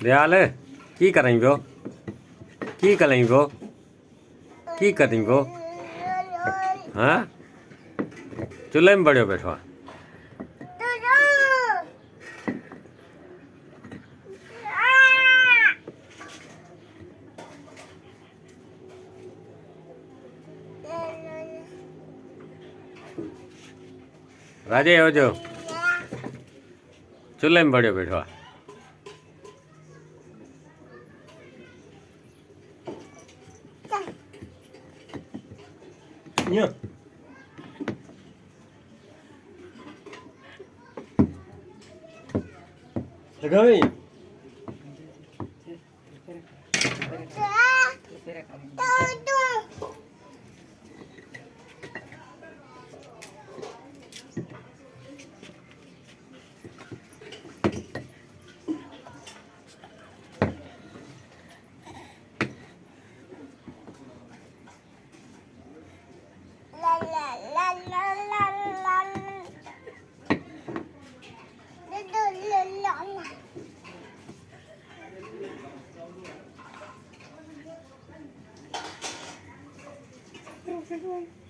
दयाल की करें वो की करें वो की करें वो हाँ चूल्हे में बड़ो बैठो राजे हो जो चूल्हे में बड़ो बैठो लगावे Everyone.